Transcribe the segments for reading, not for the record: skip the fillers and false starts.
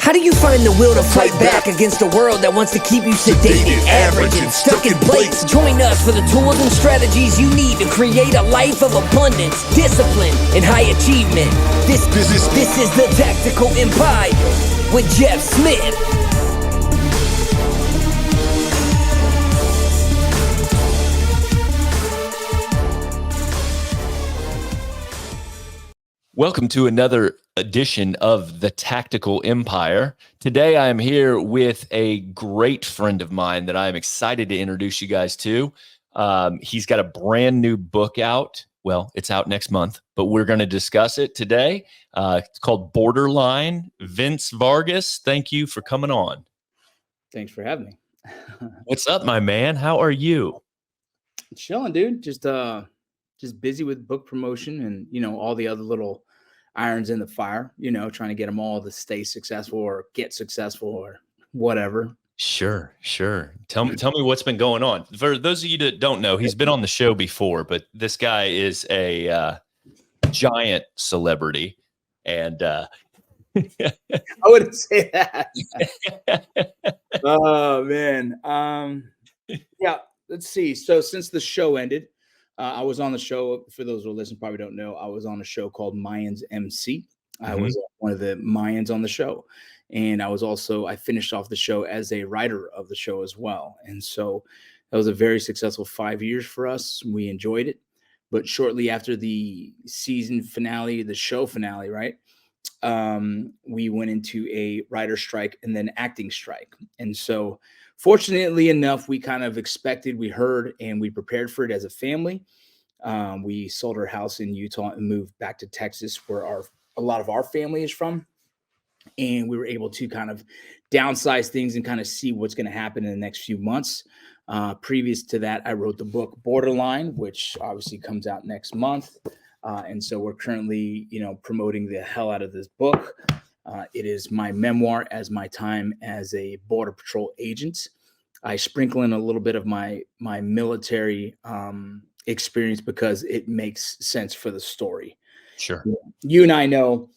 How do you find the will to fight back against a world that wants to keep you sedated, average, and stuck in place? Join us for the tools and strategies you need to create a life of abundance, discipline, and high achievement. This is the Tactical Empire with Jeff Smith. Welcome to another edition of the Tactical Empire. Today I am here with a great friend of mine that I am excited to introduce you guys to. He's got a brand new book out. Well, it's out next month, but we're going to discuss it today. It's called Borderline. Vince Vargas, thank you for coming on. Thanks for having me. What's up, my man? How are you? Chilling, dude. Just busy with book promotion and, all the other little irons in the fire, trying to get them all to stay successful or get successful or whatever. Sure. Tell me what's been going on. For those of you that don't know, he's been on the show before, but this guy is a giant celebrity. And I wouldn't say that. Oh, man. Yeah, let's see. So since the show ended, I was on the show. For those who listen, probably don't know, I was on a show called Mayans MC. I was one of the Mayans on the show. And I finished off the show as a writer of the show as well. And so that was a very successful 5 years for us. We enjoyed it. But shortly after the season finale, the show finale, right? We went into a writer strike and then acting strike. And so fortunately enough, we kind of expected, we heard, and we prepared for it as a family. We sold our house in Utah and moved back to Texas, where a lot of our family is from. And we were able to kind of downsize things and kind of see what's going to happen in the next few months. Previous to that, I wrote the book Borderline, which obviously comes out next month. And so we're currently, promoting the hell out of this book. It is my memoir as my time as a Border Patrol agent. I sprinkle in a little bit of my military experience because it makes sense for the story. Sure. You and I know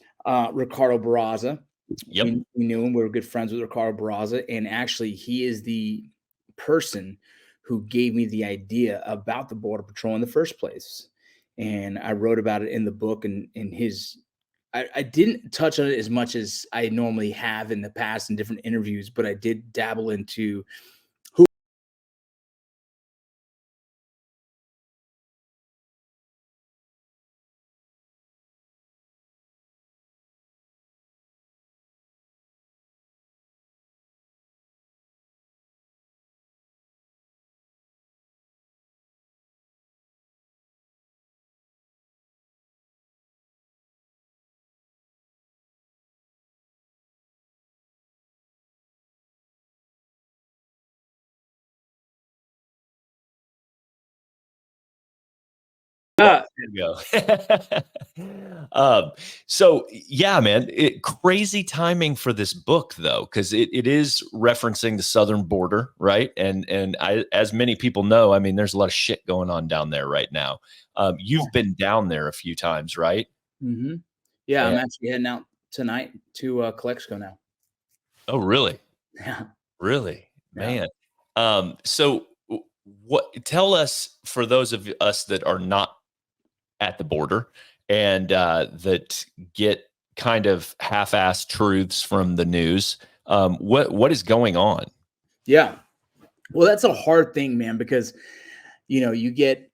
Ricardo Barraza. Yep. We knew him. We were good friends with Ricardo Barraza. And actually, he is the person who gave me the idea about the Border Patrol in the first place. And I wrote about it in the book, and I didn't touch on it as much as I normally have in the past in different interviews, but I did dabble into who. There you go. So yeah, man, crazy timing for this book though, because it is referencing the southern border, right? And as many people know, I mean, there's a lot of shit going on down there right now. You've been down there a few times, right? Mm-hmm. Yeah, I'm actually heading out tonight to Calexico now. Oh, really? Yeah. Really, Yeah. man. So tell us, for those of us that are not at the border and that get kind of half-assed truths from the news, what is going on? Yeah. Well, that's a hard thing, man, because, you get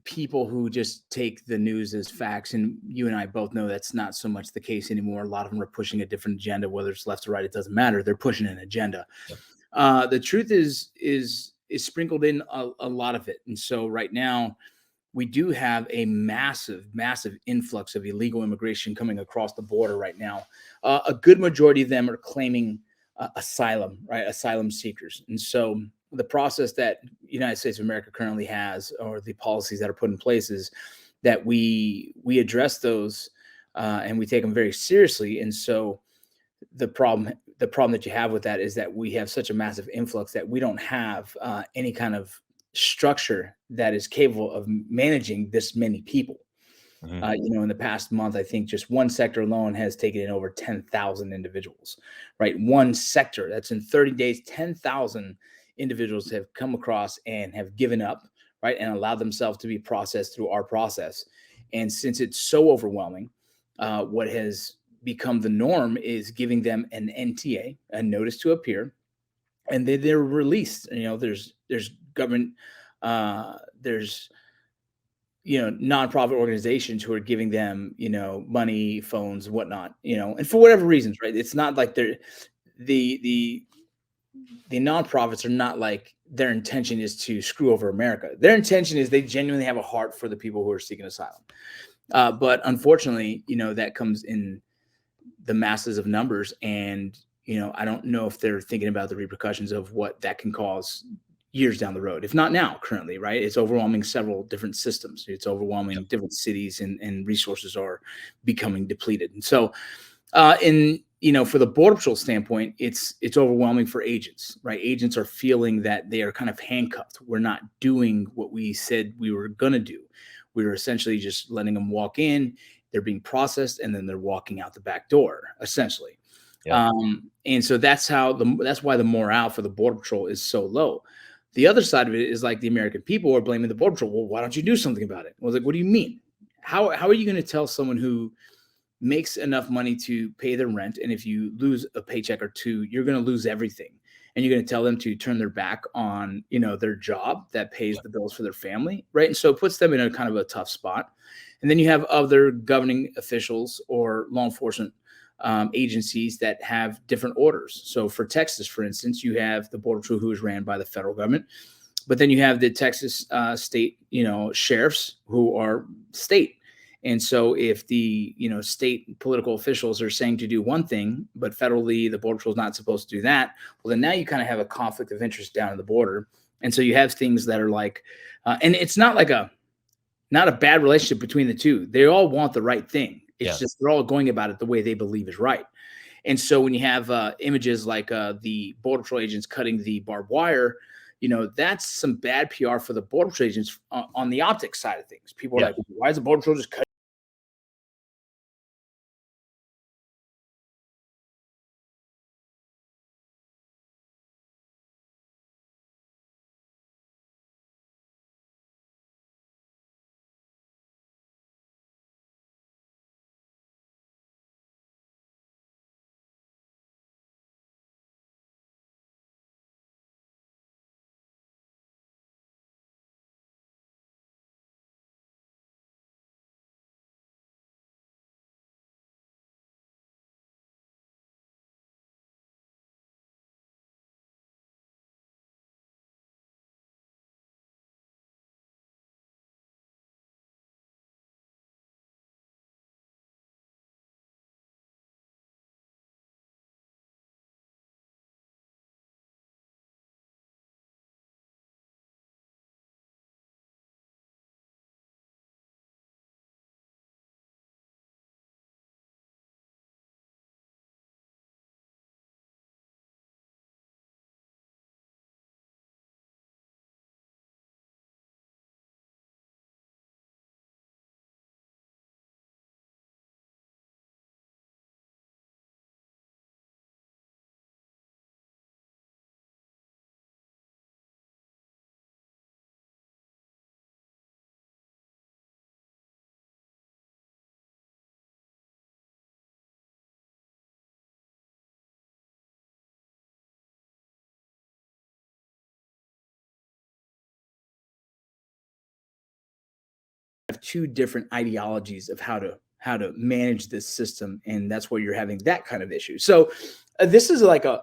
people who just take the news as facts. And you and I both know that's not so much the case anymore. A lot of them are pushing a different agenda, whether it's left or right, it doesn't matter. They're pushing an agenda. Yep. The truth is sprinkled in a lot of it. And so right now, we do have a massive influx of illegal immigration coming across the border right now. A good majority of them are claiming asylum, right? Asylum seekers. And so the process that United States of America currently has, or the policies that are put in place, is that we address those and we take them very seriously. And so the problem that you have with that is that we have such a massive influx that we don't have any kind of structure that is capable of managing this many people. Mhm. In the past month, I think just one sector alone has taken in over 10,000 individuals, right? One sector, that's in 30 days, 10,000 individuals have come across and have given up, right? And allowed themselves to be processed through our process. And since it's so overwhelming, what has become the norm is giving them an NTA, a notice to appear, and they're released. There's government, there's nonprofit organizations who are giving them, money, phones, whatnot, and for whatever reasons, right? It's not like the the nonprofits are not like their intention is to screw over America. Their intention is they genuinely have a heart for the people who are seeking asylum. But unfortunately, that comes in the masses of numbers, and I don't know if they're thinking about the repercussions of what that can cause years down the road, if not now. Currently, right, it's overwhelming several different systems. It's overwhelming different cities, and resources are becoming depleted. And so in for the Border Patrol standpoint, it's overwhelming for agents, right? Agents are feeling that they are kind of handcuffed. We're not doing what we said we were going to do. We were essentially just letting them walk in, they're being processed, and then they're walking out the back door, essentially. Yeah. And so that's why the morale for the Border Patrol is so low. The other side of it is like the American people are blaming the Border Patrol. Well, why don't you do something about it? I was like, what do you mean? How are you going to tell someone who makes enough money to pay their rent, and if you lose a paycheck or two, you're going to lose everything, and you're going to tell them to turn their back on their job that pays the bills for their family, right? And so it puts them in a kind of a tough spot. And then you have other governing officials or law enforcement agencies that have different orders. So for Texas, for instance, you have the Border Patrol, who is ran by the federal government, but then you have the Texas state sheriffs, who are state. And so if the state political officials are saying to do one thing, but federally the Border Patrol is not supposed to do that, well, then now you kind of have a conflict of interest down at the border. And so you have things that are like, and it's not a bad relationship between the two. They all want the right thing. It's just they're all going about it the way they believe is right. And so when you have images like the Border Patrol agents cutting the barbed wire, that's some bad PR for the Border Patrol agents on the optics side of things. People are like, why is the Border Patrol just cutting? Have two different ideologies of how to manage this system, and that's where you're having that kind of issue. So this is like a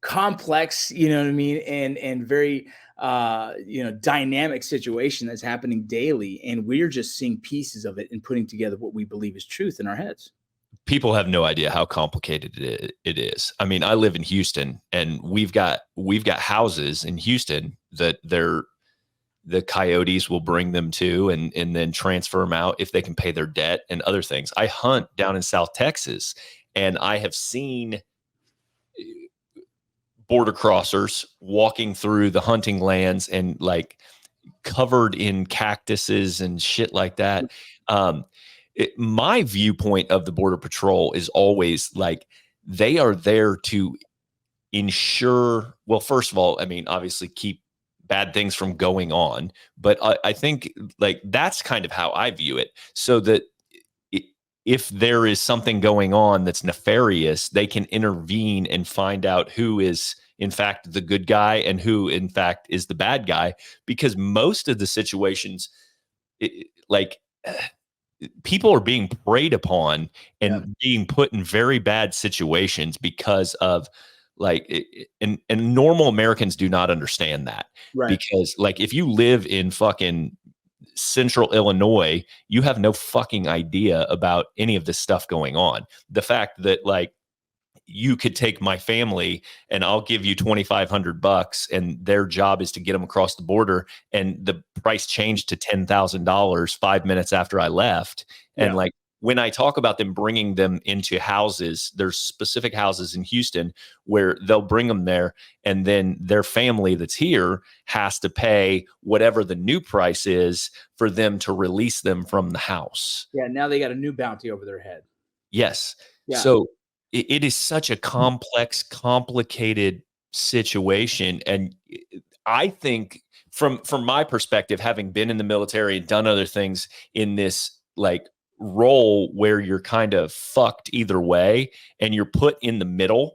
complex, you know what I mean, and very dynamic situation that's happening daily, and we're just seeing pieces of it and putting together what we believe is truth in our heads. People have no idea how complicated it is. I mean, I live in Houston, and we've got houses in Houston that the coyotes will bring them to, and then transfer them out if they can pay their debt and other things. I hunt down in South Texas, and I have seen border crossers walking through the hunting lands and like covered in cactuses and shit like that. my viewpoint of the Border Patrol is always like they are there to ensure, well, first of all, I mean, obviously keep bad things from going on, but I think like that's kind of how I view it, so that if there is something going on that's nefarious, they can intervene and find out who is in fact the good guy and who in fact is the bad guy, because most of the situations, like people are being preyed upon and being put in very bad situations because of like and normal Americans do not understand that, Right. because like if you live in fucking central Illinois, you have no fucking idea about any of this stuff going on. The fact that like you could take my family and I'll give you $2,500 and their job is to get them across the border, and the price changed to $10,000 5 minutes after I left. And like when I talk about them bringing them into houses, there's specific houses in Houston where they'll bring them there, and then their family that's here has to pay whatever the new price is for them to release them from the house. Yeah. Now they got a new bounty over their head. Yes. Yeah. So it is such a complex, complicated situation. And I think from my perspective, having been in the military and done other things in this like role where you're kind of fucked either way and you're put in the middle,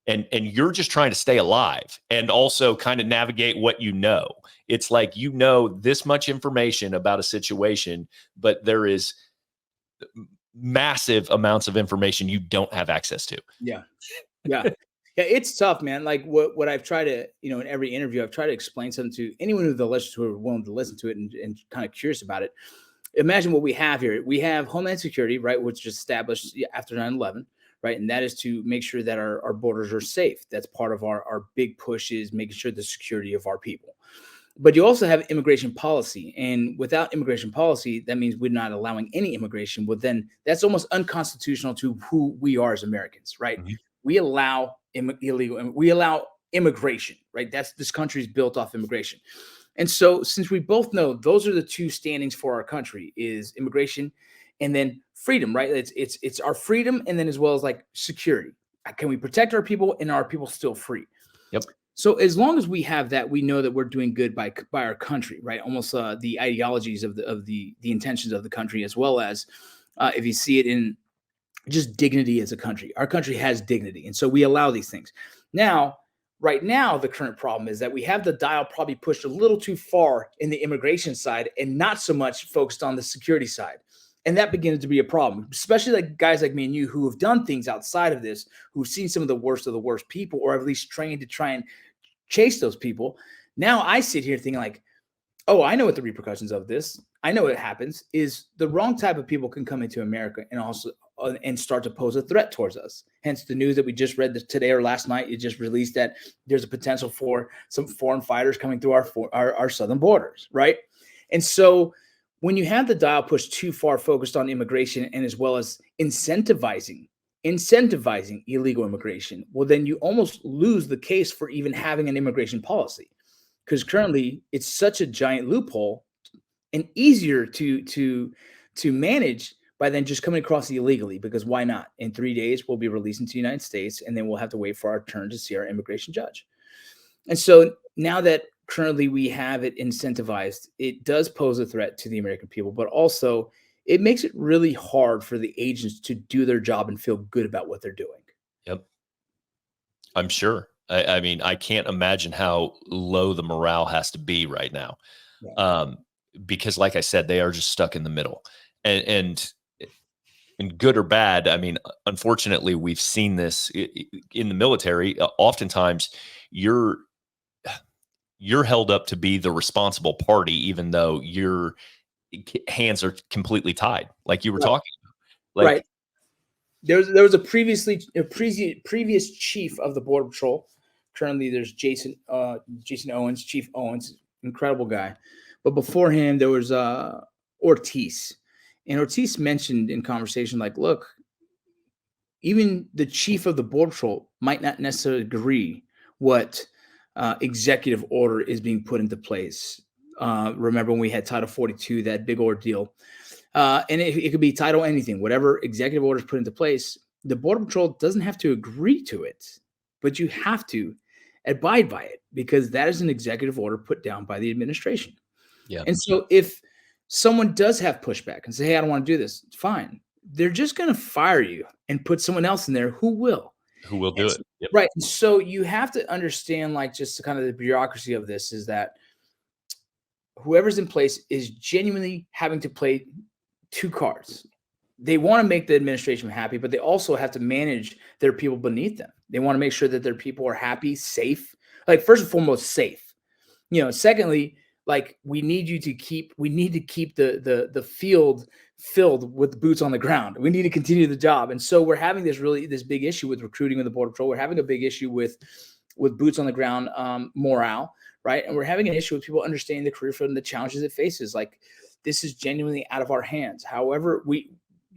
and you're just trying to stay alive and also kind of navigate what you know. It's like, you know, this much information about a situation, but there is massive amounts of information you don't have access to. Yeah. Yeah. Yeah. It's tough, man. Like what I've tried to, in every interview, I've tried to explain something to anyone who are willing to listen to it and kind of curious about it. Imagine what we have here. We have Homeland Security, right, which was established after 9/11, right? And that is to make sure that our borders are safe. That's part of our big push, is making sure the security of our people. But you also have immigration policy. And without immigration policy, that means we're not allowing any immigration. Well, then that's almost unconstitutional to who we are as Americans, right? Mhm. We allow we allow immigration, right? This country is built off immigration. And so since we both know those are the two standings for our country, is immigration and then freedom, right? It's our freedom, and then as well as like security. Can we protect our people, and are our people still free? Yep. So as long as we have that, we know that we're doing good by our country, right? Almost the ideologies of the intentions of the country, as well as if you see it in just dignity as a country. Our country has dignity, and so we allow these things. Now, right now, the current problem is that we have the dial probably pushed a little too far in the immigration side and not so much focused on the security side. And that begins to be a problem, especially like guys like me and you who have done things outside of this, who've seen some of the worst people, or at least trained to try and chase those people. Now I sit here thinking like, oh, I know what the repercussions of this. I know what happens is the wrong type of people can come into America and also and start to pose a threat towards us. Hence the news that we just read today or last night. It just released that there's a potential for some foreign fighters coming through our southern borders, right? And so when you have the dial pushed too far focused on immigration, and as well as incentivizing illegal immigration, well, then you almost lose the case for even having an immigration policy, because currently it's such a giant loophole and easier to manage by then just coming across illegally, because why not? In 3 days, we'll be released into the United States, and then we'll have to wait for our turn to see our immigration judge. And so now that currently we have it incentivized, it does pose a threat to the American people, but also it makes it really hard for the agents to do their job and feel good about what they're doing. Yep. I'm sure. I mean, I can't imagine how low the morale has to be right now. Yeah. Because like I said, they are just stuck in the middle, and good or bad. I mean, unfortunately, we've seen this in the military. Oftentimes you're held up to be the responsible party, even though your hands are completely tied, like you were talking about. Like, right. There was a previous chief of the Border Patrol. Currently, there's Jason Owens, Chief Owens, incredible guy. But before him, there was Ortiz. And Ortiz mentioned in conversation, like, look, even the chief of the Border Patrol might not necessarily agree what executive order is being put into place. Remember when we had Title 42, that big ordeal. and it could be title anything, whatever executive orders put into place. The Border Patrol doesn't have to agree to it, but you have to abide by it because that is an executive order put down by the administration. Yeah. And so if someone does have pushback and say, hey, I don't want to do this, fine. They're just going to fire you and put someone else in there who will. Who will do it. Yep. Right. And so you have to understand, like, just kind of the bureaucracy of this is that whoever's in place is genuinely having to play two cards. They want to make the administration happy, but they also have to manage their people beneath them. They want to make sure that their people are happy, safe, like first and foremost, safe. Secondly, like we need to keep the field filled with boots on the ground. We need to continue the job. And so we're having this big issue with recruiting of the Border Patrol. We're having a big issue with boots on the ground morale, right? And we're having an issue with people understanding the career field and the challenges it faces. Like this is genuinely out of our hands. However,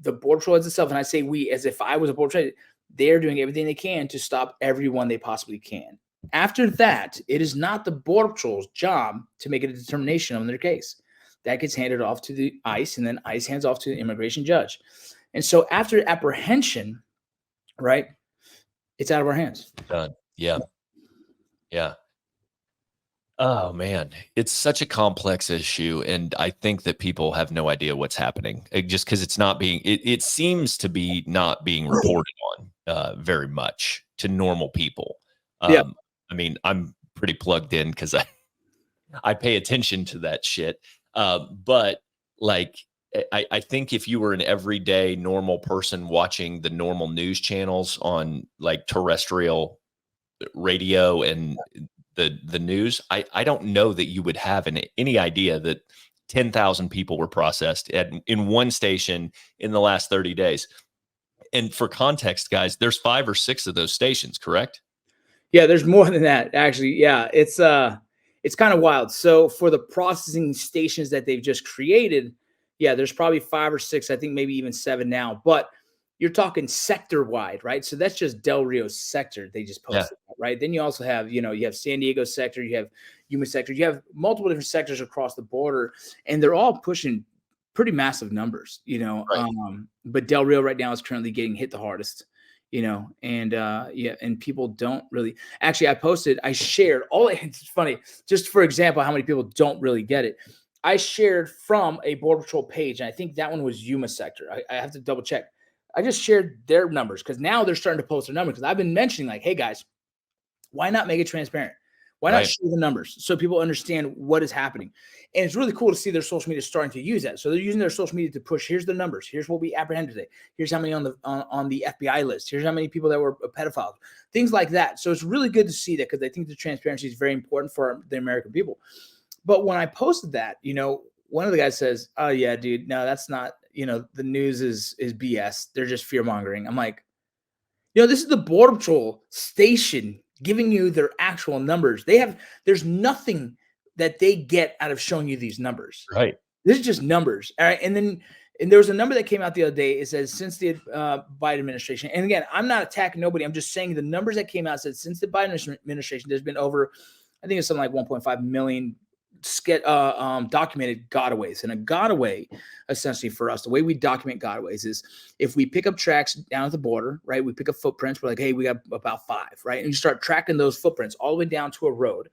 the Border Patrol as itself, and I say we as if I was a Border Patrol, they're doing everything they can to stop everyone they possibly can. After that, it is not the Border Patrol's job to make a determination on their case. That gets handed off to the ICE, and then ICE hands off to the immigration judge. And so after apprehension, right, it's out of our hands. Done. Yeah. Yeah. Oh man, it's such a complex issue, and I think that people have no idea what's happening just because it's not being. It seems to be not being reported on very much to normal people. Yeah. I mean, I'm pretty plugged in because I pay attention to that shit. But like, I think if you were an everyday normal person watching the normal news channels on like terrestrial radio and the news, I don't know that you would have any idea that 10,000 people were processed in one station in the last 30 days. And for context, guys, there's 5 or 6 of those stations, correct? Yeah, there's more than that, actually. Yeah, it's kind of wild. So for the processing stations that they've just created, yeah, there's probably 5 or 6, I think maybe even 7 now. But you're talking sector wide, right? So that's just Del Rio sector. They just posted that, right? Then you also have, you have San Diego sector, you have Yuma sector, you have multiple different sectors across the border, and they're all pushing pretty massive numbers, Right. But Del Rio right now is currently getting hit the hardest. And people don't really actually, I shared it's funny, just for example, how many people don't really get it. I shared from a Border Patrol page, and I think that one was Yuma sector. I have to double check. I just shared their numbers because now they're starting to post their numbers because I've been mentioning like, hey guys, why not make it transparent? Why not show the numbers so people understand what is happening? And it's really cool to see their social media starting to use that. So they're using their social media to push, here's the numbers. Here's what we apprehended today. Here's how many on the FBI list. Here's how many people that were pedophiles, things like that. So it's really good to see that because I think the transparency is very important for the American people. But when I posted that, one of the guys says, oh yeah, dude, no, that's not, the news is BS. They're just fear mongering. I'm like, this is the Border Patrol station giving you their actual numbers. There's nothing that they get out of showing you these numbers. Right. This is just numbers. All right. And there was a number that came out the other day. It says since the Biden administration, and again, I'm not attacking nobody. I'm just saying the numbers that came out said since the Biden administration, there's been over, I think it's something like 1.5 million documented gotaways. And a gotaway, essentially for us, the way we document gotaways is if we pick up tracks down at the border, right? We pick up footprints. We're like, hey, we got about 5, right? And you start tracking those footprints all the way down to a road.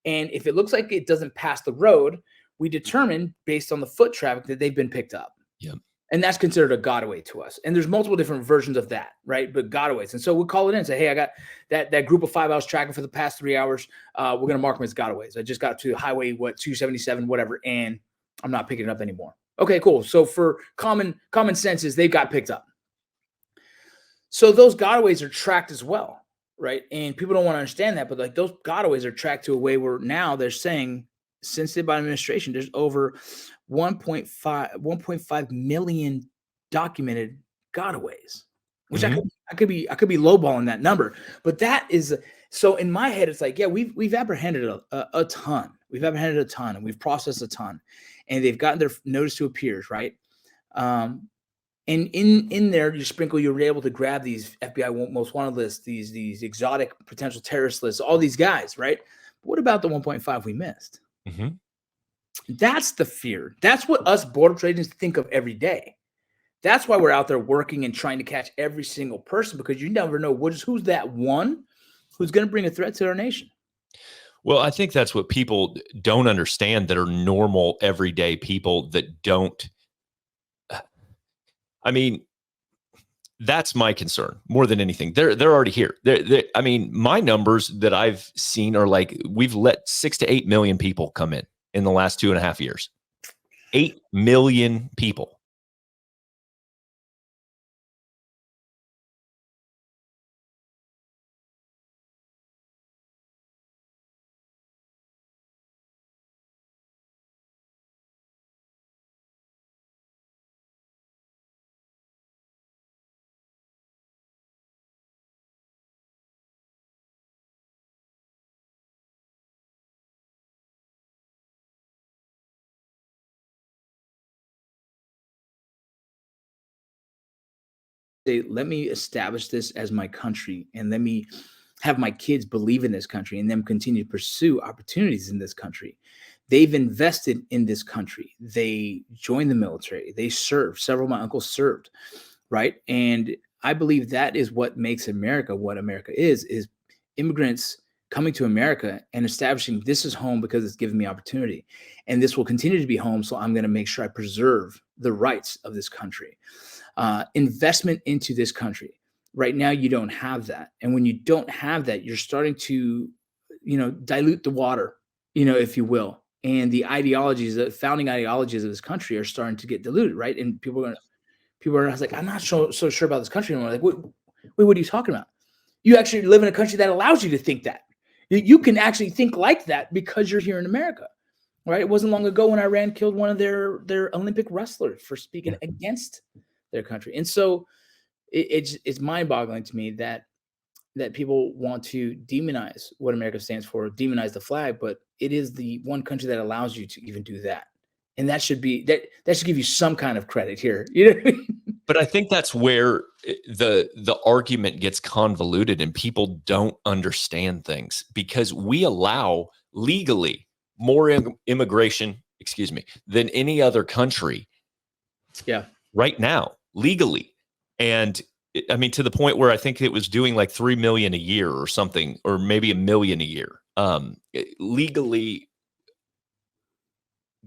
And if it looks like it doesn't pass the road, we determine based on the foot traffic that they've been picked up. Yep. And that's considered a gotaway to us. And there's multiple different versions of that, right? But gotaways. And so we'll call it in and say, hey, I got that group of 5 I was tracking for the past 3 hours. We're going to mark them as gotaways. I just got to highway, 277, whatever, and I'm not picking it up anymore. Okay, cool. So for common senses, they got picked up. So those gotaways are tracked as well, right? And people don't want to understand that, but like those gotaways are tracked to a way where now they're saying since the Biden administration, there's over 1.5 million documented gotaways, which I could be lowballing that number, but that is so in my head. It's like, yeah, we've apprehended a ton. We've apprehended a ton, and we've processed a ton, and they've gotten their notice to appears, right? And in there, you're able to grab these FBI most wanted lists, these exotic potential terrorist lists, all these guys, right? But what about the 1.5 we missed? Mm-hmm. That's the fear. That's what us border patrol agents think of every day. That's why we're out there working and trying to catch every single person, because you never know who's that one who's going to bring a threat to our nation. Well, I think that's what people don't understand that are normal, everyday people that don't. I mean, that's my concern more than anything. They're already here. I mean, my numbers that I've seen are like, we've let 6 to 8 million people come in the last 2.5 years. 8 million people. Let me establish this as my country, and let me have my kids believe in this country and them continue to pursue opportunities in this country. They've invested in this country. They joined the military. They served. Several of my uncles served, right? And I believe that is what makes America what America is immigrants coming to America and establishing this is home because it's given me opportunity. And this will continue to be home. So I'm going to make sure I preserve the rights of this country. Investment into this country. Right now, you don't have that. And when you don't have that, you're starting to, dilute the water, if you will. And the ideologies, the founding ideologies of this country are starting to get diluted, right? And people are like, I'm not so sure about this country anymore. Like, what are you talking about? You actually live in a country that allows you to think that. You can actually think like that because you're here in America, right? It wasn't long ago when Iran killed one of their Olympic wrestlers for speaking against their country. And so it's mind-boggling to me that people want to demonize what America stands for, demonize the flag, but it is the one country that allows you to even do that. And that should be that should give you some kind of credit here. You know what I mean? But I think that's where the argument gets convoluted and people don't understand things, because we allow legally more immigration, than any other country. Yeah. Right now, legally. And I mean, to the point where I think it was doing like 3 million a year or something, or maybe 1 million a year, legally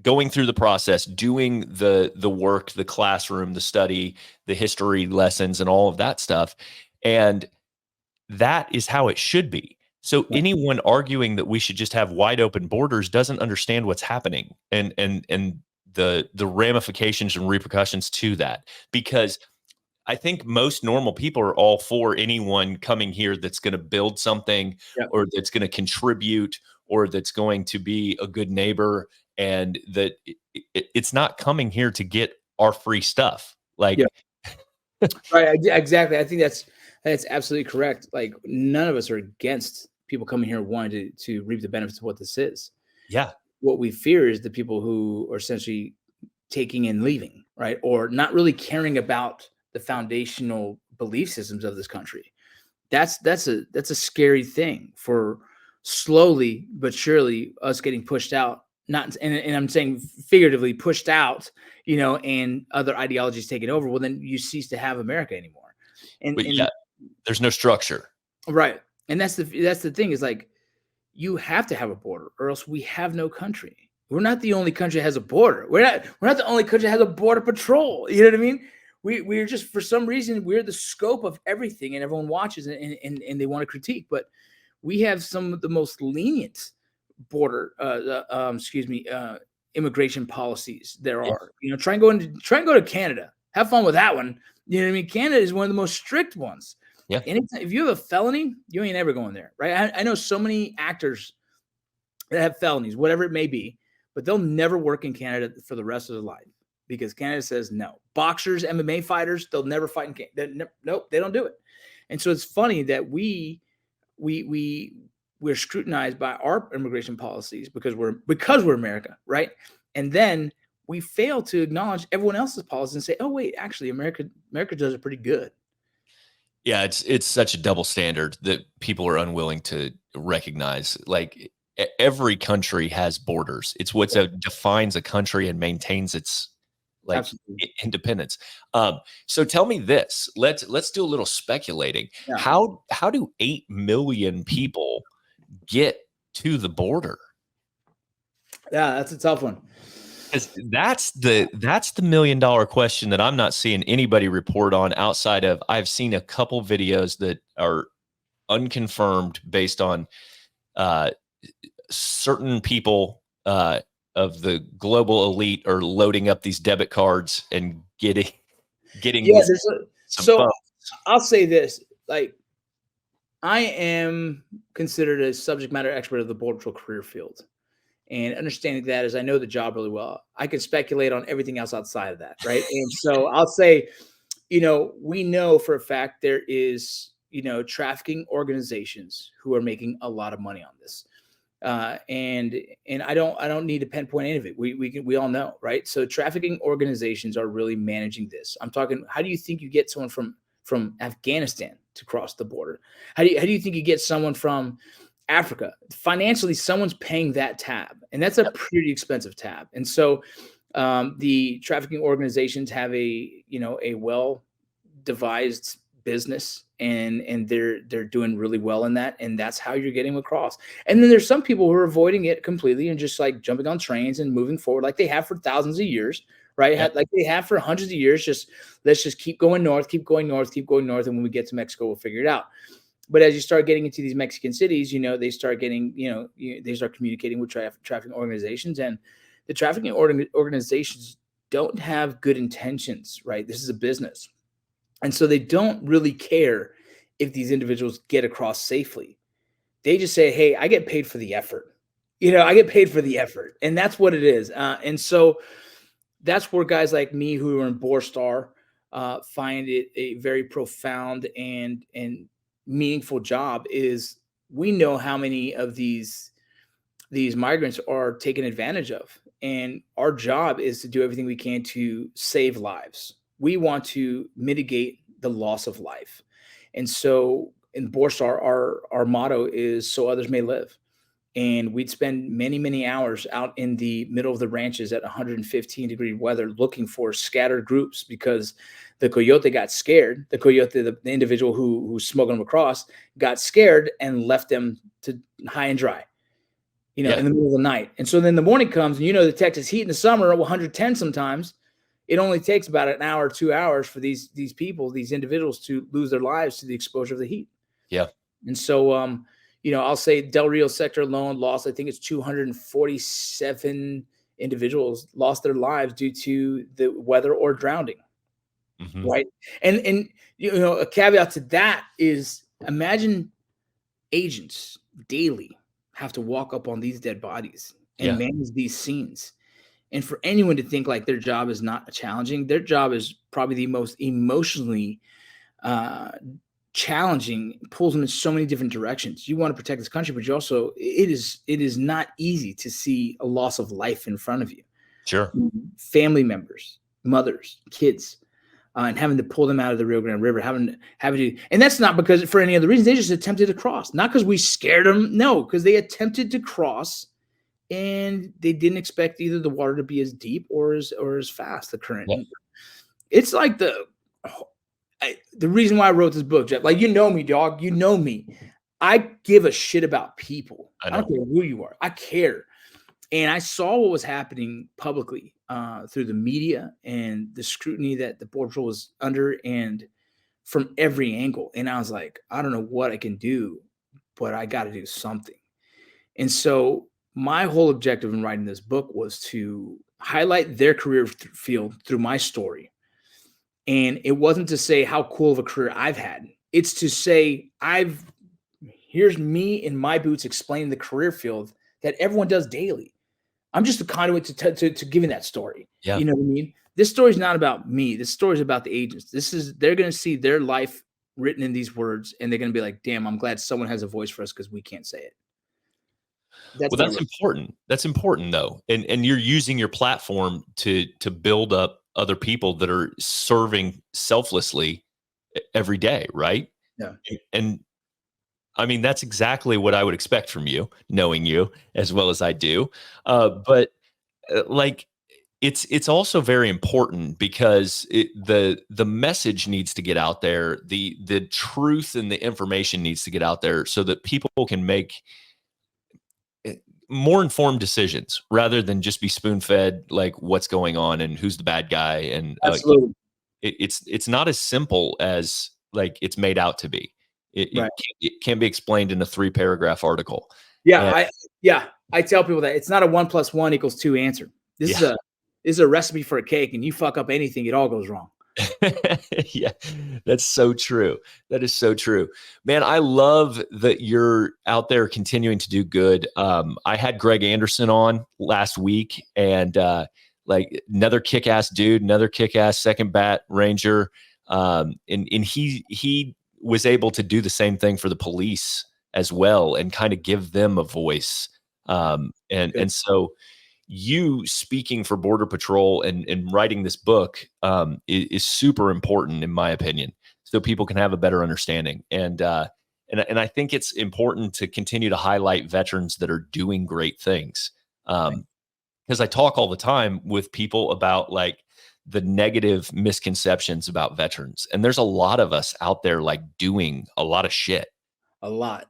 going through the process, doing the work, the classroom, the study, the history lessons, and all of that stuff. And that is how it should be. So anyone arguing that we should just have wide open borders doesn't understand what's happening and the ramifications and repercussions to that. Because I think most normal people are all for anyone coming here that's going to build something, or that's going to contribute, or that's going to be a good neighbor, and that it's not coming here to get our free stuff. Like, right, exactly. I think that's absolutely correct. Like, none of us are against people coming here wanting to reap the benefits of what this is. Yeah. What we fear is the people who are essentially taking and leaving, right? Or not really caring about the foundational belief systems of this country. That's a scary thing, for slowly but surely us getting pushed out. Not and I'm saying figuratively pushed out, and other ideologies taking over. Well, then you cease to have America anymore. And there's no structure. Right. And that's the thing, is like, you have to have a border, or else we have no country. We're not the only country that has a border. We're not the only country that has a border patrol. You know what I mean? We're just, for some reason, we're the scope of everything, and everyone watches and they want to critique. But we have some of the most lenient border, immigration policies there are. Try and go to Canada. Have fun with that one. You know what I mean? Canada is one of the most strict ones. Yeah. Anytime, if you have a felony, you ain't ever going there, right? I know so many actors that have felonies, whatever it may be, but they'll never work in Canada for the rest of their life, because Canada says no. Boxers, MMA fighters, they'll never fight in Canada. Nope, they don't do it. And so it's funny that we're scrutinized by our immigration policies because we're America, right? And then we fail to acknowledge everyone else's policies and say, oh wait, actually America does it pretty good. Yeah, it's such a double standard that people are unwilling to recognize. Like, every country has borders. It's what defines a country and maintains its independence. So tell me this. Let's do a little speculating. Yeah. How do 8 million people get to the border? Yeah, that's a tough one. That's the $1 million question that I'm not seeing anybody report on outside of, I've seen a couple videos that are unconfirmed based on certain people of the global elite are loading up these debit cards and getting yeah. So I'll say this, like, I am considered a subject matter expert of the Border Patrol career field. And understanding that as I know the job really well, I can speculate on everything else outside of that, right? And so I'll say, we know for a fact there is, trafficking organizations who are making a lot of money on this. And I don't need to pinpoint any of it. We all know, right? So trafficking organizations are really managing this. I'm talking, how do you think you get someone from Afghanistan to cross the border? How do you think you get someone from Africa? Financially, someone's paying that tab, and that's a pretty expensive tab. And so the trafficking organizations have a well devised business, and they're doing really well in that, and that's how you're getting across. And then there's some people who are avoiding it completely and just like jumping on trains and moving forward like they have for thousands of years, right? Yeah. Like they have for hundreds of years. Let's just keep going north, and when we get to Mexico, we'll figure it out. But as you start getting into these Mexican cities, they start getting, they start communicating with trafficking organizations, and the trafficking organizations don't have good intentions, right? This is a business. And so they don't really care if these individuals get across safely. They just say, hey, I get paid for the effort. I get paid for the effort. And that's what it is. And so that's where guys like me who are in Borstar find it a very profound and meaningful job. Is we know how many of these migrants are taken advantage of, and our job is to do everything we can to save lives. We want to mitigate the loss of life. And so in Borstar, our motto is so others may live. And we'd spend many, many hours out in the middle of the ranches at 115-degree weather looking for scattered groups, because the coyote got scared. The coyote, the individual who's smuggling them across, got scared and left them to high and dry, in the middle of the night. And so then the morning comes, and the Texas heat in the summer, 110 sometimes. It only takes about an hour, 2 hours for these people, these individuals, to lose their lives to the exposure of the heat. Yeah. And so, I'll say Del Rio sector alone lost, I think it's 247 individuals lost their lives due to the weather or drowning. Mm-hmm. Right. And a caveat to that is, imagine agents daily have to walk up on these dead bodies and manage these scenes. And for anyone to think like their job is not challenging, their job is probably the most emotionally challenging, pulls them in so many different directions. You want to protect this country, but you also, it is not easy to see a loss of life in front of you. Sure. Family members, mothers, kids, and having to pull them out of the Rio Grande River, having to, and that's not because for any other reason. They just attempted to cross, not because we scared them. No, because they attempted to cross, and they didn't expect either the water to be as deep or as fast, the current. Yeah. It's like the reason why I wrote this book, Jeff. Like, me, dog. You know me. I give a shit about people. I don't care who you are. I care. And I saw what was happening publicly through the media and the scrutiny that the Border Patrol was under, and from every angle. And I was like, I don't know what I can do, but I got to do something. And so my whole objective in writing this book was to highlight their career field through my story. And it wasn't to say how cool of a career I've had. It's to say, here's me in my boots explaining the career field that everyone does daily. I'm just a conduit to giving that story. Yeah. You know what I mean? This story's not about me. This story's about the agents. They're going to see their life written in these words, and they're going to be like, damn, I'm glad someone has a voice for us, because we can't say it. That's important. That's important, though. And you're using your platform to build up other people that are serving selflessly every day, right? Yeah. And I mean, that's exactly what I would expect from you, knowing you as well as I do. But like, it's also very important because the message needs to get out there. The truth and the information needs to get out there so that people can make more informed decisions rather than just be spoon fed like what's going on and who's the bad guy. And Absolutely. it's not as simple as like it's made out to be. Right. It can't be explained in a 3-paragraph article. Yeah. And I tell people that it's not a 1 + 1 = 2 answer. This yeah. is a recipe for a cake, and you fuck up anything, it all goes wrong. Yeah, that's so true. That is so true. Man, I love that you're out there continuing to do good. I had Greg Anderson on last week, and like another kick-ass dude, another kick-ass second bat Ranger. And he was able to do the same thing for the police as well and kind of give them a voice. And so you speaking for Border Patrol and writing this book is super important, in my opinion, so people can have a better understanding. And I think it's important to continue to highlight veterans that are doing great things. Because I talk all the time with people about like the negative misconceptions about veterans, and there's a lot of us out there like doing a lot of shit. A lot.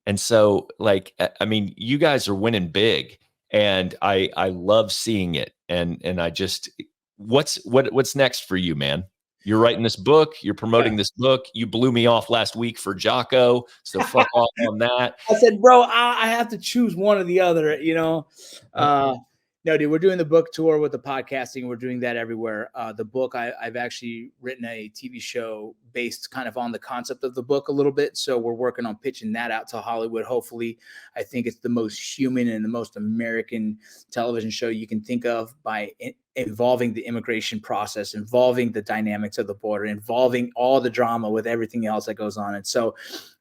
And so, like, I mean, you guys are winning big, and I love seeing it. And I just, what's next for you, man? You're writing this book. You're promoting this book. You blew me off last week for Jocko, so fuck off on that. I said, bro, I have to choose one or the other, you know. No, dude, we're doing the book tour with the podcasting. We're doing that everywhere. The book, I've actually written a TV show based kind of on the concept of the book a little bit. So we're working on pitching that out to Hollywood. Hopefully, I think it's the most human and the most American television show you can think of by involving the immigration process, involving the dynamics of the border, involving all the drama with everything else that goes on. And so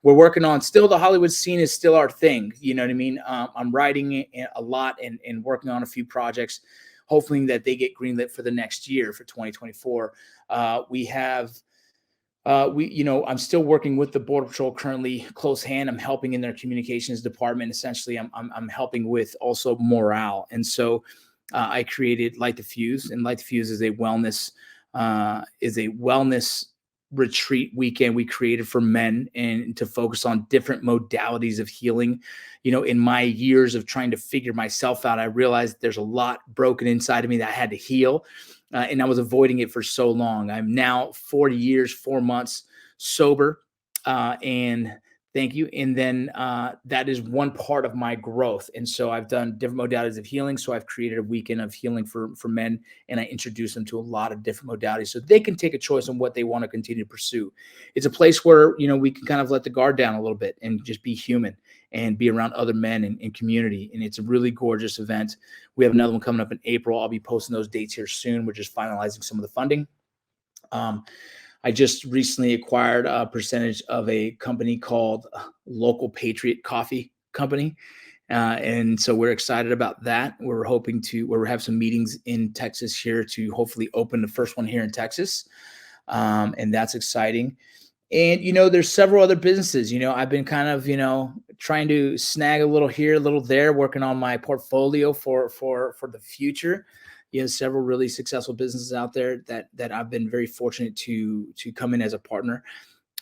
we're working on, still the Hollywood scene is still our thing. You know what I mean? I'm writing it a lot and working on a few projects, hoping that they get greenlit for the next year, for 2024. I'm still working with the Border Patrol currently, close hand. I'm helping in their communications department. Essentially, I'm helping with also morale. And so I created Light the Fuse, and Light the Fuse is a wellness retreat weekend we created for men and to focus on different modalities of healing. You know, in my years of trying to figure myself out, I realized there's a lot broken inside of me that I had to heal. And I was avoiding it for so long. I'm now 40 years, 4 months sober. And thank you. And then that is one part of my growth. And so I've done different modalities of healing. So I've created a weekend of healing for men, and I introduce them to a lot of different modalities so they can take a choice on what they want to continue to pursue. It's a place where, you know, we can kind of let the guard down a little bit and just be human and be around other men and community. And it's a really gorgeous event. We have another one coming up in April. I'll be posting those dates here soon. We're just finalizing some of the funding. I just recently acquired a percentage of a company called Local Patriot Coffee Company. And so we're excited about that. We're hoping to, we'll have some meetings in Texas here to hopefully open the first one here in Texas. And that's exciting. And, you know, there's several other businesses, you know, I've been kind of, you know, trying to snag a little here, a little there, working on my portfolio for the future. You know, several really successful businesses out there that I've been very fortunate to come in as a partner.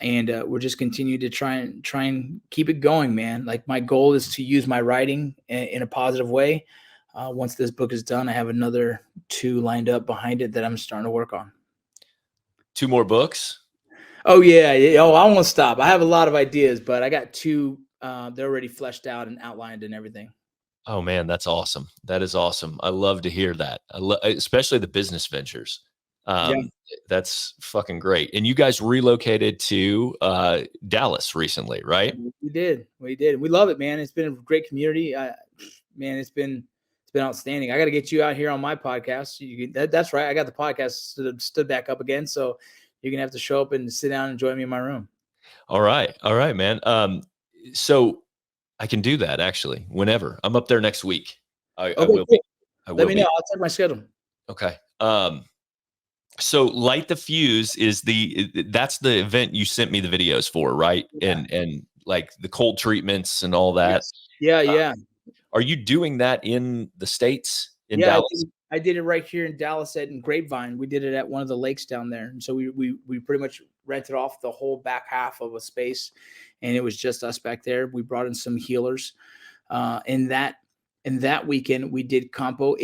And we're just continue to try and keep it going, man. Like, my goal is to use my writing in a positive way. Once this book is done, I have another 2 lined up behind it that I'm starting to work on. 2 more books? Oh yeah. Oh, I won't stop. I have a lot of ideas, but I got 2. They're already fleshed out and outlined and everything. Oh man, that's awesome. That is awesome. I love to hear that. Especially the business ventures. That's fucking great. And you guys relocated to Dallas recently, right? We did. We love it, man. It's been a great community. Man, it's been outstanding. I got to get you out here on my podcast. That's right. I got the podcast stood back up again, so you're gonna have to show up and sit down and join me in my room. All right, man. So I can do that actually whenever. I'm up there next week. I will. Let me know. I'll check my schedule. Okay. So Light the Fuse is that's the event you sent me the videos for, right? Yeah. And like the cold treatments and all that. Yes. Yeah, yeah. Are you doing that in the States, in Yeah, Dallas? I did it right here in Dallas in Grapevine. We did it at one of the lakes down there. And so we pretty much rented off the whole back half of a space, and it was just us back there. We brought in some healers. In that weekend, we did compo.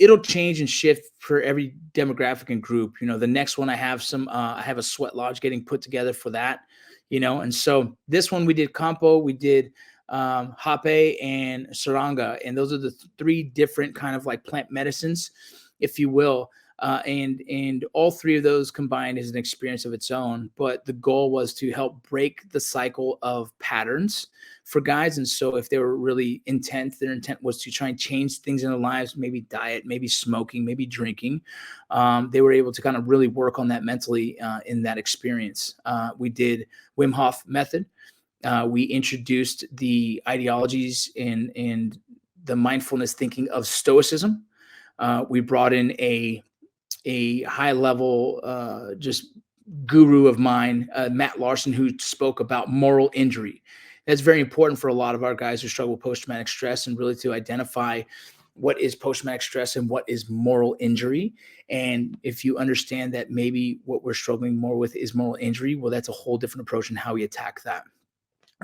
It'll change and shift for every demographic and group. You know, the next one I have a sweat lodge getting put together for that. You know, and so this one we did compo. We did hape and saranga, and those are the three different kind of like plant medicines, if you will. And all three of those combined is an experience of its own. But the goal was to help break the cycle of patterns for guys. And so if they were really intent, their intent was to try and change things in their lives, maybe diet, maybe smoking, maybe drinking. They were able to kind of really work on that mentally in that experience. We did Wim Hof method. We introduced the ideologies and the mindfulness thinking of Stoicism. We brought in a high level just guru of mine, Matt Larson, who spoke about moral injury. That's very important for a lot of our guys who struggle with post-traumatic stress, and really to identify what is post-traumatic stress and what is moral injury. And if you understand that maybe what we're struggling more with is moral injury, well, that's a whole different approach in how we attack that.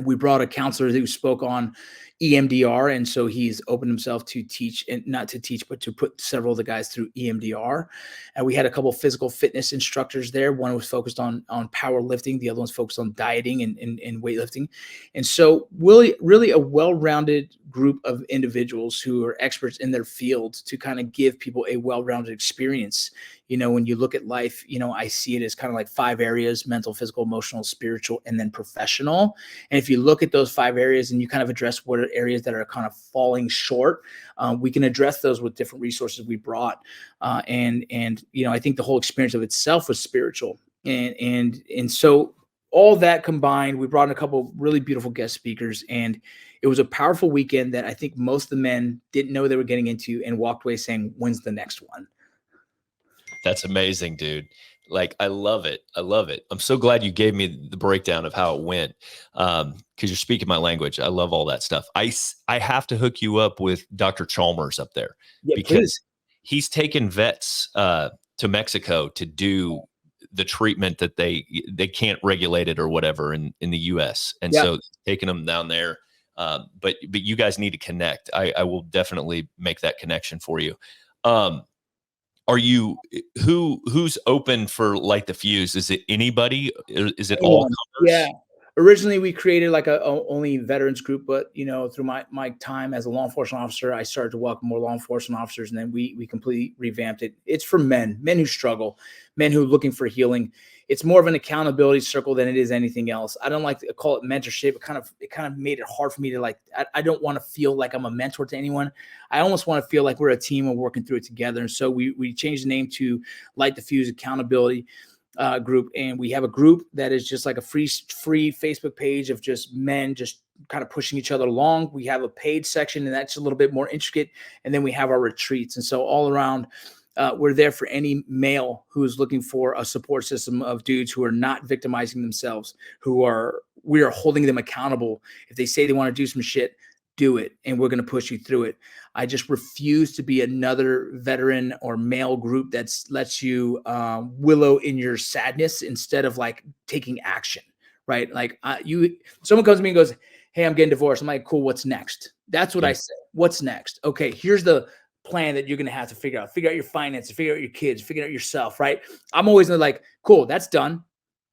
We brought a counselor who spoke on EMDR, and so he's opened himself to teach, and not to teach, but to put several of the guys through EMDR. And we had a couple of physical fitness instructors there. One was focused on powerlifting, the other one's focused on dieting and weightlifting. And so really a well-rounded group of individuals who are experts in their field to kind of give people a well-rounded experience. You know, when you look at life, you know, I see it as kind of like 5 areas: mental, physical, emotional, spiritual, and then professional. And if you look at those 5 areas and you kind of address what are areas that are kind of falling short, we can address those with different resources we brought. And you know, I think the whole experience of itself was spiritual. And so all that combined, we brought in a couple really beautiful guest speakers, and it was a powerful weekend that I think most of the men didn't know they were getting into and walked away saying, when's the next one? That's amazing, dude. Like, I love it. I love it. I'm so glad you gave me the breakdown of how it went. Cause you're speaking my language. I love all that stuff. I have to hook you up with Dr. Chalmers up there, because he's taken vets, to Mexico to do the treatment that they can't regulate it or whatever in the US. And so taking them down there. But you guys need to connect. I will definitely make that connection for you. Are you, who's open for Light the Fuse? Is it anybody? Is it all comers? Yeah. Originally, we created like a only veterans group, but you know, through my time as a law enforcement officer, I started to welcome more law enforcement officers, and then we completely revamped it. It's for men who struggle, men who are looking for healing. It's more of an accountability circle than it is anything else. I don't like to call it mentorship. It kind of made it hard for me to like. I don't want to feel like I'm a mentor to anyone. I almost want to feel like we're a team and working through it together. And so we changed the name to Light the Fuse Accountability group, and we have a group that is just like a free Facebook page of just men just kind of pushing each other along. We have a paid section, and that's a little bit more intricate, and then we have our retreats. And so all around, we're there for any male who is looking for a support system of dudes who are not victimizing themselves, we are holding them accountable. If they say they want to do some shit, do it, and we're going to push you through it. I just refuse to be another veteran or male group that lets you wallow in your sadness instead of like taking action, right? Like someone comes to me and goes, "Hey, I'm getting divorced." I'm like, "Cool, what's next?" That's what I say. What's next? Okay, here's the plan that you're going to have to figure out your finances, figure out your kids, figure out yourself, right? I'm always like, cool, that's done.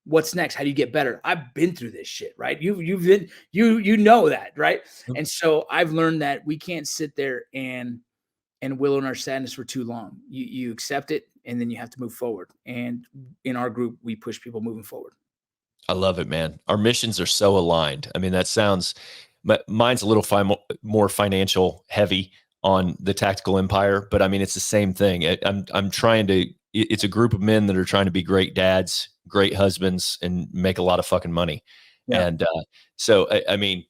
What's next? How do you get better? I've been through this shit, right? You've been, you know that, right? And so I've learned that we can't sit there and wallow in our sadness for too long. You accept it, and then you have to move forward. And in our group, we push people moving forward. I love it, man. Our missions are so aligned. I mean, that sounds, mine's a little more financial heavy on the Tactical Empire, but I mean, it's the same thing. I'm trying to, it's a group of men that are trying to be great dads, great husbands, and make a lot of fucking money. Yeah. And so, I mean,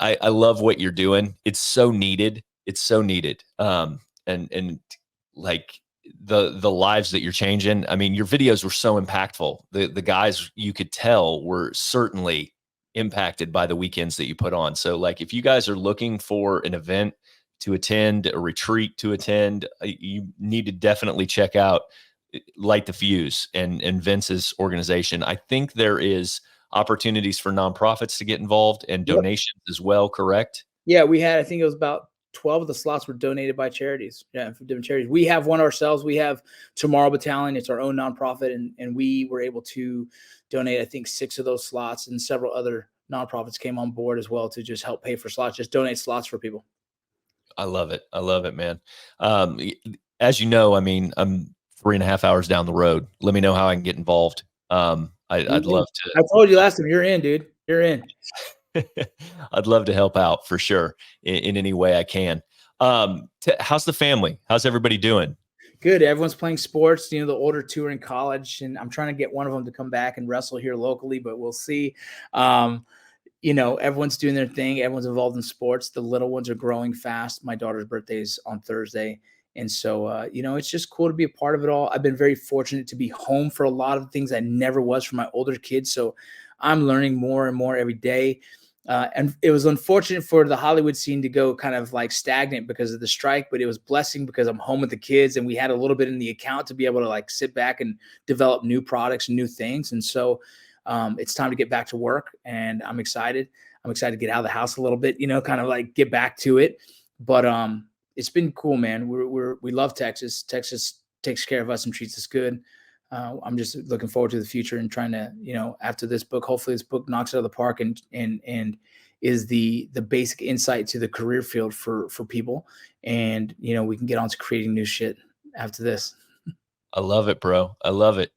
I love what you're doing. It's so needed. It's so needed. And like the lives that you're changing. I mean, your videos were so impactful. The guys, you could tell, were certainly impacted by the weekends that you put on. So like if you guys are looking for an event to attend, a retreat to attend, you need to definitely check out Light the Fuse and Vince's organization. I think there is opportunities for nonprofits to get involved and donations as well, correct? Yeah, we had, I think it was about 12 of the slots were donated by charities. Yeah, for different charities. We have one ourselves. We have Tomorrow Battalion. It's our own nonprofit. And we were able to donate, I think, 6 of those slots, and several other nonprofits came on board as well to just help pay for slots, just donate slots for people. I love it. I love it, man. As you know, I mean, I'm 3.5 hours down the road. Let me know how I can get involved. I'd love to. I told you last time, you're in, dude. You're in. I'd love to help out for sure in any way I can. How's the family? How's everybody doing? Good. Everyone's playing sports. You know, the older 2 are in college, and I'm trying to get one of them to come back and wrestle here locally, but we'll see. You know, everyone's doing their thing. Everyone's involved in sports. The little ones are growing fast. My daughter's birthday is on Thursday. And so, you know, it's just cool to be a part of it all. I've been very fortunate to be home for a lot of things I never was for my older kids. So I'm learning more and more every day. And it was unfortunate for the Hollywood scene to go kind of like stagnant because of the strike, but it was blessing because I'm home with the kids and we had a little bit in the account to be able to like sit back and develop new products and new things. And so it's time to get back to work, and I'm excited. I'm excited to get out of the house a little bit, you know, kind of like get back to it. But it's been cool, man. We love Texas. Texas takes care of us and treats us good. I'm just looking forward to the future and trying to, you know, after this book, hopefully this book knocks it out of the park and is the basic insight to the career field for people. And, you know, we can get on to creating new shit after this. I love it, bro. I love it.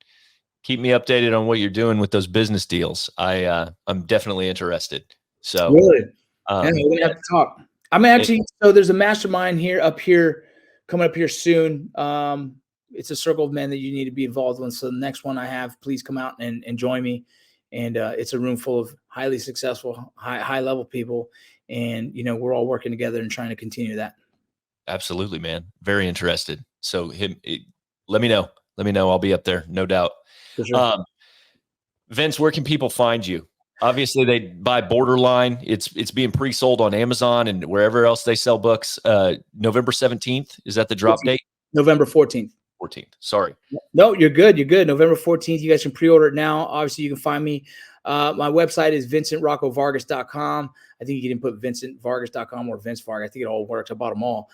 Keep me updated on what you're doing with those business deals. I'm definitely interested. So really, we're gonna have to talk. I'm actually, so there's a mastermind coming up here soon. It's a circle of men that you need to be involved with. So the next one I have, please come out and join me. And it's a room full of highly successful, high level people. And, you know, we're all working together and trying to continue that. Absolutely, man. Very interested. So let me know. Let me know. I'll be up there. No doubt. For sure. Vince, where can people find you? Obviously, they buy Borderline. It's being pre-sold on Amazon and wherever else they sell books. November 17th, is that the drop date? November 14th. 14th. Sorry. No, you're good. You're good. November 14th. You guys can pre-order it now. Obviously, you can find me. My website is vincentroccovargas.com. I think you can put vincentvargas.com or Vince Vargas. I think it all works. I bought them all.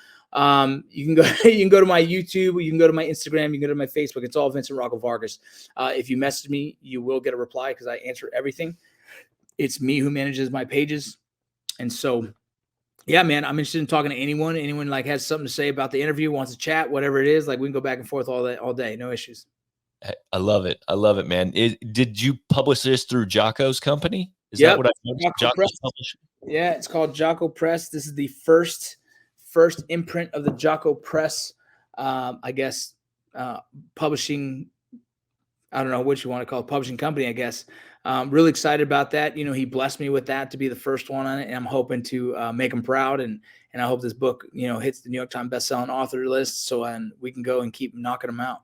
You can go to my YouTube, you can go to my Instagram, you can go to my Facebook. It's all Vincent Rocco Vargas. If you message me, you will get a reply because I answer everything. It's me who manages my pages. And so, yeah, man, I'm interested in talking to anyone. Anyone like has something to say about the interview, wants to chat, whatever it is, like we can go back and forth all day. No issues. I love it. I love it, man. Did you publish this through Jocko's company? Is that what I noticed? Jocko's publishing? Yeah, it's called Jocko Press. This is the first imprint of the Jocko Press, I guess, publishing, I don't know what you want to call it, publishing company, I guess. Really excited about that. You know, he blessed me with that to be the first one on it, and I'm hoping to make him proud, and I hope this book, you know, hits the New York Times bestselling author list so we can go and keep knocking them out.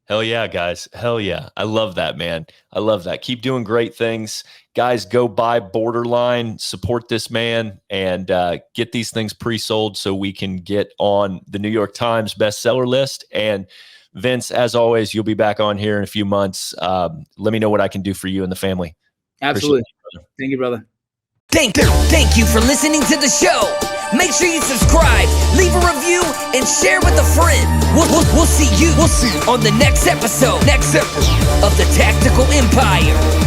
Hell yeah, guys. Hell yeah. I love that, man. I love that. Keep doing great things. Guys, go buy Borderline, support this man, and get these things pre-sold so we can get on the New York Times bestseller list. And Vince, as always, you'll be back on here in a few months. Let me know what I can do for you and the family. Absolutely. Thank you, brother. Thank you for listening to the show. Make sure you subscribe, leave a review, and share with a friend. We'll see you on the next episode of the Tactical Empire.